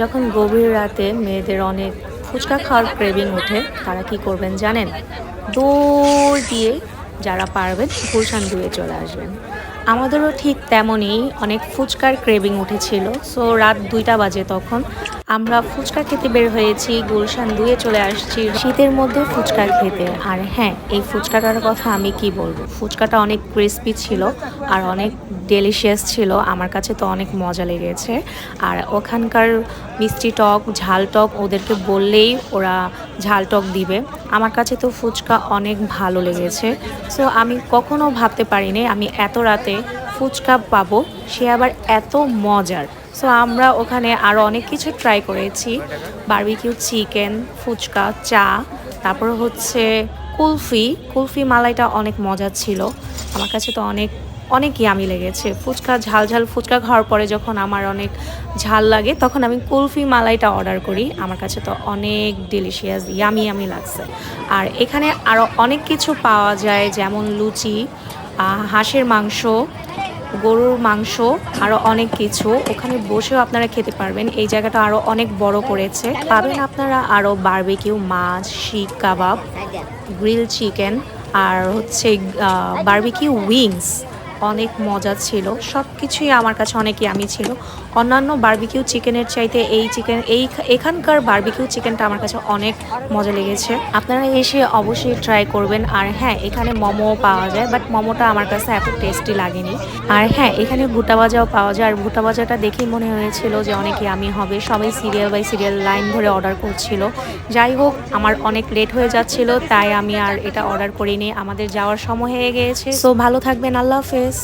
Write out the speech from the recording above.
যখন গভীর রাতে মেয়েদের অনেক ফুচকা খাওয়ার ক্রেভিং ওঠে, তারা কি করবেন জানেন? দৌড় দিয়ে যারা পারবেন গুলশান 2-এ চলে আসবেন। আমাদেরও ঠিক তেমনই অনেক ফুচকার ক্রেভিং উঠেছিল। সো রাত 2টা বাজে তখন আমরা ফুচকা খেতে বের হয়েছি, গুলশান 2-এ চলে আসছি শীতের মধ্যে ফুচকা খেতে। আর হ্যাঁ, এই ফুচকাটার কথা আমি কি বলবো, ফুচকাটা অনেক ক্রিস্পি ছিল আর অনেক ডেলিশিয়াস ছিল। আমার কাছে তো অনেক মজা লেগেছে। আর ওখানকার মিষ্টি টক, ঝাল টক ওদেরকে বললেই ওরা ঝাল টক দিবে। আমার কাছে তো ফুচকা অনেক ভালো লেগেছে। সো আমি কখনো ভাবতে পারিনি আমি এত রাতে ফুচকা পাবো, সে আবার এত মজার। সো আমরা ওখানে আরও অনেক কিছু ট্রাই করেছি, বারবিকিউ চিকেন, ফুচকা, চা, তারপর হচ্ছে কুলফি। কুলফি মালাইটা অনেক মজা ছিল। আমার কাছে তো অনেক অনেক ইয়ামি লেগেছে। ফুচকা, ঝাল ঝাল ফুচকা খাওয়ার পরে যখন আমার অনেক ঝাল লাগে তখন আমি কুলফি মালাইটা অর্ডার করি। আমার কাছে তো অনেক ডিলিশিয়াস ইয়ামি ইয়ামি লাগছে। আর এখানে আরও অনেক কিছু পাওয়া যায়, যেমন লুচি, হাঁসের মাংস, গরুর মাংস, আরও অনেক কিছু। ওখানে বসেও আপনারা খেতে পারবেন। এই জায়গাটা আরও অনেক বড় করেছে। পাবেন আপনারা আরও বারবিকিউ মাছ, শিক কাবাব, গ্রিল চিকেন, আর হচ্ছে বারবিকিউ উইংস। অনেক মজা ছিল, সব কিছুই আমার কাছে অনেক ইয়ামি ছিল। অন্যান্য বারবিকিউ চিকেনের চাইতে এখানকার বারবিকিউ চিকেনটা আমার কাছে অনেক মজা লেগেছে। আপনারা এসে অবশ্যই ট্রাই করবেন। আর হ্যাঁ, এখানে মোমো পাওয়া যায়, বাট মোমোটা আমার কাছে এত টেস্টি লাগেনি। আর হ্যাঁ, এখানে ভুট্টা ভাজাও পাওয়া যায়। আর ভুট্টা ভাজাটা দেখেই মনে হয়েছিল যে অনেক ইয়ামি হবে। সবাই সিরিয়াল বাই সিরিয়াল লাইন ধরে অর্ডার করছিল। যাই হোক, আমার অনেক লেট হয়ে যাচ্ছিল, তাই আমি আর এটা অর্ডার করিনি। আমাদের যাওয়ার সময় হয়ে গিয়েছে। সো ভালো থাকবেন, আল্লাহ হাফেজ।